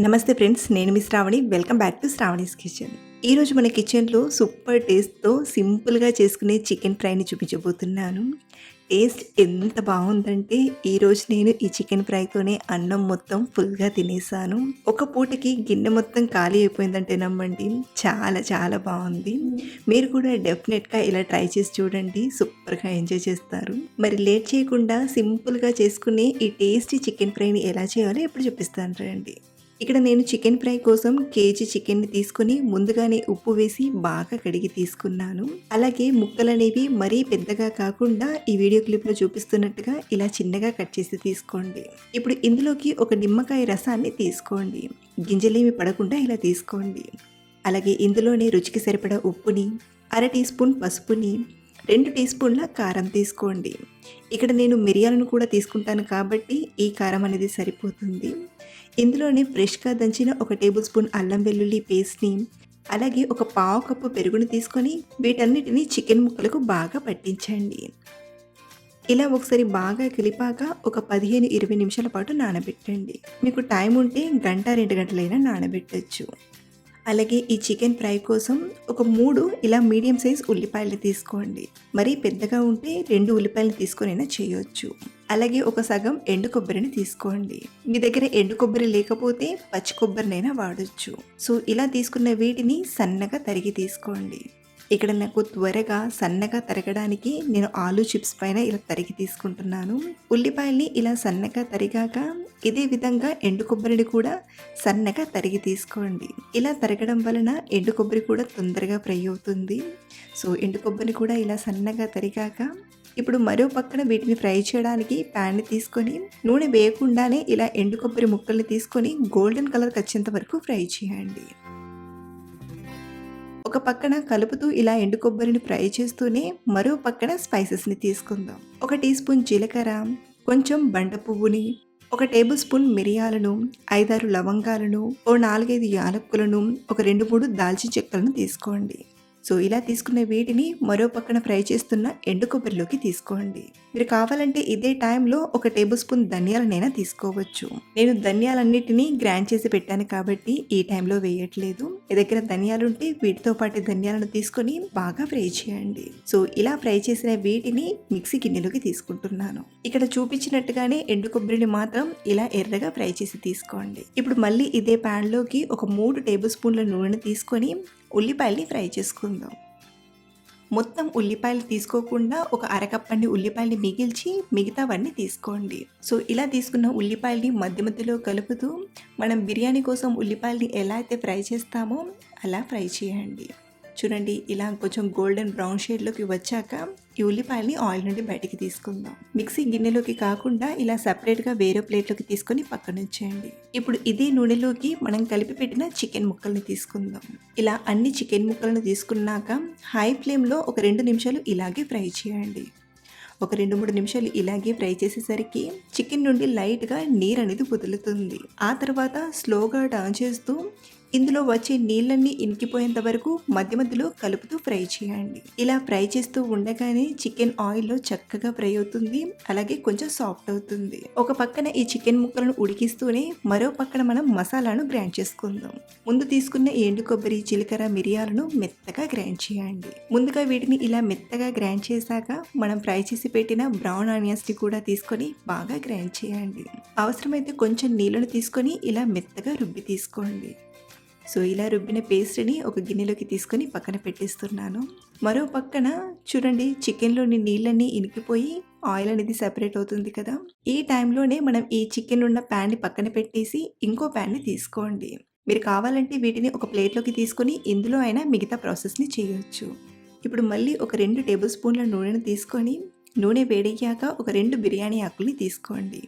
నమస్తే ఫ్రెండ్స్, నేను మీ Shravani. Welcome back to Shravani's kitchen. ఈరోజు మన కిచెన్లో సూపర్ టేస్ట్తో సింపుల్గా చేసుకునే చికెన్ ఫ్రైని చూపించబోతున్నాను. టేస్ట్ ఎంత బాగుందంటే ఈరోజు నేను ఈ చికెన్ ఫ్రైతోనే అన్నం మొత్తం ఫుల్గా తినేసాను. ఒక పూటకి గిన్నె మొత్తం ఖాళీ అయిపోయిందంటే నమ్మండి, చాలా చాలా బాగుంది. మీరు కూడా డెఫినెట్గా ఇలా ట్రై చేసి చూడండి, సూపర్గా ఎంజాయ్ చేస్తారు. మరి లేట్ చేయకుండా సింపుల్గా చేసుకునే ఈ టేస్టీ చికెన్ ఫ్రైని ఎలా చేయాలో ఇప్పుడు చూపిస్తాను రండి. ఇక్కడ నేను చికెన్ ఫ్రై కోసం కేజీ చికెన్ని తీసుకుని ముందుగానే ఉప్పు వేసి బాగా కడిగి తీసుకున్నాను. అలాగే ముక్కలు అనేవి మరీ పెద్దగా కాకుండా ఈ వీడియో క్లిప్లో చూపిస్తున్నట్టుగా ఇలా చిన్నగా కట్ చేసి తీసుకోండి. ఇప్పుడు ఇందులోకి ఒక నిమ్మకాయ రసాన్ని తీసుకోండి. గింజలేమి పడకుండా ఇలా తీసుకోండి. అలాగే ఇందులోనే రుచికి సరిపడా ఉప్పుని, 1/2 టీ స్పూన్ పసుపుని, 2 టీ స్పూన్ల కారం తీసుకోండి. ఇక్కడ నేను మిరియాలను కూడా తీసుకుంటాను కాబట్టి ఈ కారం అనేది సరిపోతుంది. ఇందులోనే ఫ్రెష్గా దంచిన 1 టేబుల్ స్పూన్ అల్లం వెల్లుల్లి పేస్ట్ని, అలాగే ఒక పావు కప్పు పెరుగుని తీసుకొని వీటన్నిటిని చికెన్ ముక్కలకు బాగా పట్టించండి. ఇలా ఒకసారి బాగా కలిపాక ఒక 15-20 నిమిషాల పాటు నానబెట్టండి. మీకు టైం ఉంటే 1-2 గంటలైనా నానబెట్టచ్చు. అలాగే ఈ చికెన్ ఫ్రై కోసం ఒక 3 ఇలా మీడియం సైజ్ ఉల్లిపాయలు తీసుకోండి. మరీ పెద్దగా ఉంటే 2 ఉల్లిపాయలు తీసుకొనైనా చేయొచ్చు. అలాగే ఒక సగం ఎండు కొబ్బరిని తీసుకోండి. మీ దగ్గర ఎండు కొబ్బరి లేకపోతే పచ్చి కొబ్బరినైనా వాడచ్చు. సో ఇలా తీసుకున్న వీటిని సన్నగా తరిగి తీసుకోండి. ఇక్కడ నాకు త్వరగా సన్నగా తరగడానికి నేను ఆలూ చిప్స్ పైన ఇలా తరిగి తీసుకుంటున్నాను. ఉల్లిపాయల్ని ఇలా సన్నగా తరిగాక ఇదే విధంగా ఎండు కొబ్బరిని కూడా సన్నగా తరిగి తీసుకోండి. ఇలా తరగడం వలన ఎండు కొబ్బరి కూడా తొందరగా ఫ్రై అవుతుంది. సో ఎండు కొబ్బరిని కూడా ఇలా సన్నగా తరిగాక ఇప్పుడు మరో పక్కన వీటిని ఫ్రై చేయడానికి ప్యాన్ని తీసుకొని నూనె వేయకుండానే ఇలా ఎండు కొబ్బరి ముక్కల్ని తీసుకొని గోల్డెన్ కలర్ వచ్చేంత వరకు ఫ్రై చేయండి. ఒక పక్కన కలుపుతూ ఇలా ఎండు కొబ్బరిని ఫ్రై చేస్తూనే మరో పక్కన స్పైసెస్ని తీసుకుందాం. 1 టీ స్పూన్ జీలకర్ర, కొంచెం బండ పువ్వుని, 1 టేబుల్ స్పూన్ మిరియాలను, 5-6 లవంగాలను, ఓ 4-5 యాలక్కులను, ఒక 2-3 దాల్చిన చెక్కలను తీసుకోండి. సో ఇలా తీసుకున్న వీటిని మరో పక్కన ఫ్రై చేస్తున్న ఎండు కొబ్బరిలోకి తీసుకోండి. మీరు కావాలంటే ఇదే టైంలో 1 టేబుల్ స్పూన్ ధనియాలనైనా తీసుకోవచ్చు. నేను ధనియాలన్నిటినీ గ్రైండ్ చేసి పెట్టాను కాబట్టి ఈ టైంలో వేయట్లేదు. మీ దగ్గర ధనియాలు ఉంటే వీటితో పాటు ధనియాలను తీసుకొని బాగా ఫ్రై చేయండి. సో ఇలా ఫ్రై చేసిన వీటిని మిక్సీ గిన్నెలోకి తీసుకుంటున్నాను. ఇక్కడ చూపించినట్టుగానే ఎండు కొబ్బరిని మాత్రం ఇలా ఎర్రగా ఫ్రై చేసి తీసుకోండి. ఇప్పుడు మళ్ళీ ఇదే ప్యాన్లోకి ఒక 3 టేబుల్ స్పూన్ల నూనె తీసుకొని ఉల్లిపాయల్ని ఫ్రై చేసుకుందాం. మొత్తం ఉల్లిపాయలు తీసుకోకుండా ఒక అరకప్పండి ఉల్లిపాయల్ని మిగిల్చి మిగతావన్నీ తీసుకోండి. సో ఇలా తీసుకున్న ఉల్లిపాయల్ని మధ్య మధ్యలో కలుపుతూ మనం బిర్యానీ కోసం ఉల్లిపాయల్ని ఎలా అయితే ఫ్రై చేస్తామో అలా ఫ్రై చేయండి. చూడండి, ఇలా కొంచెం గోల్డెన్ బ్రౌన్ షేడ్లోకి వచ్చాక ఈ ఉల్లిపాయల్ని ఆయిల్ నుండి బయటికి తీసుకుందాం. మిక్సీ గిన్నెలోకి కాకుండా ఇలా సపరేట్గా వేరే ప్లేట్లోకి తీసుకొని పక్కన ఉంచేయండి. ఇప్పుడు ఇదే నూనెలోకి మనం కలిపి పెట్టిన చికెన్ ముక్కల్ని తీసుకుందాం. ఇలా అన్ని చికెన్ ముక్కలను తీసుకున్నాక హై ఫ్లేమ్లో ఒక 2 నిమిషాలు ఇలాగే ఫ్రై చేయండి. ఒక 2-3 నిమిషాలు ఇలాగే ఫ్రై చేసేసరికి చికెన్ నుండి లైట్గా నీరు అనేది వదులుతుంది. ఆ తర్వాత స్లోగా టర్న్ చేస్తూ ఇందులో వచ్చే నీళ్ళన్నీ ఇంకిపోయేంత వరకు మధ్య మధ్యలో కలుపుతూ ఫ్రై చేయండి. ఇలా ఫ్రై చేస్తూ ఉండగానే చికెన్ ఆయిల్లో చక్కగా ఫ్రై అవుతుంది. అలాగే కొంచెం సాఫ్ట్ అవుతుంది. ఒక పక్కన ఈ చికెన్ ముక్కలను ఉడికిస్తూనే మరో పక్కన మనం మసాలాను గ్రైండ్ చేసుకుందాం. ముందు తీసుకున్న ఎండు కొబ్బరి, జీలకర్ర, మిరియాలను మెత్తగా గ్రైండ్ చేయండి. ముందుగా వీటిని ఇలా మెత్తగా గ్రైండ్ చేశాక మనం ఫ్రై చేసి పెట్టిన బ్రౌన్ ఆనియన్స్ని కూడా తీసుకొని బాగా గ్రైండ్ చేయండి. అవసరమైతే కొంచెం నీళ్ళను తీసుకొని ఇలా మెత్తగా రుబ్బి తీసుకోండి. సో ఇలా రుబ్బిన పేస్ట్ని ఒక గిన్నెలోకి తీసుకొని పక్కన పెట్టేస్తున్నాను. మరో పక్కన చూడండి, చికెన్లోని నీళ్ళన్నీ ఇనికిపోయి ఆయిల్ అనేది సెపరేట్ అవుతుంది కదా. ఈ టైంలోనే మనం ఈ చికెన్ ఉన్న ప్యాన్ని పక్కన పెట్టేసి ఇంకో ప్యాన్ని తీసుకోండి. మీరు కావాలంటే వీటిని ఒక ప్లేట్లోకి తీసుకొని ఇందులో అయినా మిగతా ప్రాసెస్ని చేయొచ్చు. ఇప్పుడు మళ్ళీ ఒక 2 టేబుల్ స్పూన్ల నూనెను తీసుకొని నూనె వేడయ్యాక ఒక 2 బిర్యానీ ఆకుల్ని తీసుకోండి.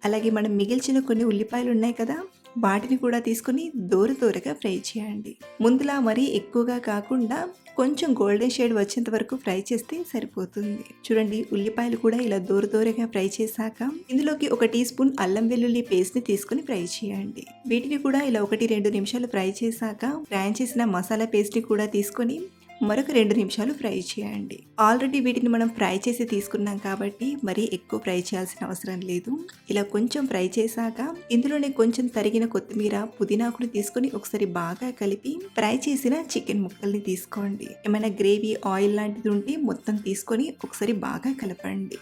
అలాగే మనం మిగిల్చిన కొన్ని ఉల్లిపాయలు ఉన్నాయి కదా, వాటిని కూడా తీసుకొని దోరగా ఫ్రై చేయండి. ముందులా మరీ ఎక్కువగా కాకుండా కొంచెం గోల్డెన్ షేడ్ వచ్చేంత వరకు ఫ్రై చేస్తే సరిపోతుంది. చూడండి, ఉల్లిపాయలు కూడా ఇలా దోరగా ఫ్రై చేశాక ఇందులోకి 1 టీ స్పూన్ అల్లం వెల్లుల్లి పేస్ట్ని తీసుకొని ఫ్రై చేయండి. వీటిని కూడా ఇలా 1-2 నిమిషాలు ఫ్రై చేశాక గ్రైండ్ చేసిన మసాలా పేస్ట్ని కూడా తీసుకొని మరొక 2 నిమిషాలు ఫ్రై చేయండి. ఆల్రెడీ వీటిని మనం ఫ్రై చేసి తీసుకున్నాం కాబట్టి మరీ ఎక్కువ ఫ్రై చేయాల్సిన అవసరం లేదు. ఇలా కొంచెం ఫ్రై చేశాక ఇందులోనే కొంచెం తరిగిన కొత్తిమీర, పుదీనాకుని తీసుకొని ఒకసారి బాగా కలిపి ఫ్రై చేసిన చికెన్ ముక్కల్ని తీసుకోండి. ఏమైనా గ్రేవీ, ఆయిల్ లాంటిది ఉంటే మొత్తం తీసుకొని ఒకసారి బాగా కలపండి.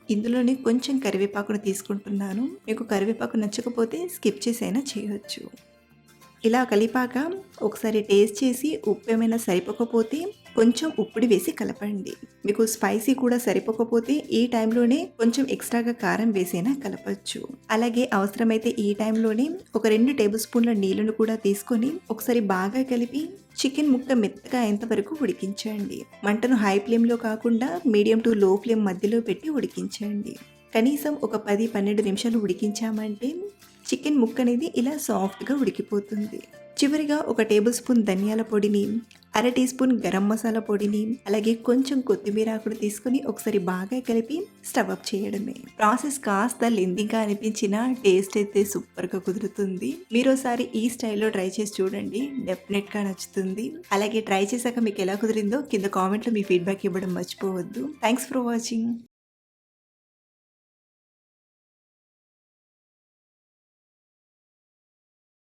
ఇందులోనే కొంచెం కరివేపాకును తీసుకుంటున్నాను. మీకు కరివేపాకు నచ్చకపోతే స్కిప్ చేసైనా చేయొచ్చు. ఇలా కలిపాక ఒకసారి టేస్ట్ చేసి ఉప్పు ఏమైనా సరిపోకపోతే కొంచెం ఉప్పుడి వేసి కలపండి. మీకు స్పైసీ కూడా సరిపోకపోతే ఈ టైంలోనే కొంచెం ఎక్స్ట్రాగా కారం వేసైనా కలపచ్చు. అలాగే అవసరమైతే ఈ టైంలోనే ఒక 2 టేబుల్ స్పూన్ల నీళ్లను కూడా తీసుకొని ఒకసారి బాగా కలిపి చికెన్ ముక్క మెత్తగా అయ్యేంత వరకు ఉడికించండి. మంటను హై ఫ్లేమ్లో కాకుండా మీడియం టు లో ఫ్లేమ్ మధ్యలో పెట్టి ఉడికించండి. కనీసం ఒక 10-12 నిమిషాలు ఉడికించామంటే చికెన్ ముక్క అనేది ఇలా సాఫ్ట్గా ఉడికిపోతుంది. చివరిగా ఒక టేబుల్ స్పూన్ ధనియాల పొడిని, అర టీ స్పూన్ గరం మసాలా పొడిని, అలాగే కొంచెం కొత్తిమీర ఆకును తీసుకొని ఒకసారి బాగా కలిపి స్టవ్ ఆఫ్ చేయడమే. ప్రాసెస్ కాస్త లెంతీగా అనిపించిన టేస్ట్ అయితే సూపర్గా కుదురుతుంది. మీరోసారి ఈ స్టైల్లో ట్రై చేసి చూడండి, డెఫినెట్గా నచ్చుతుంది. అలాగే ట్రై చేశాక మీకు ఎలా కుదిరిందో కింద కామెంట్లో మీ ఫీడ్బ్యాక్ ఇవ్వడం మర్చిపోవద్దు. Thanks for watching.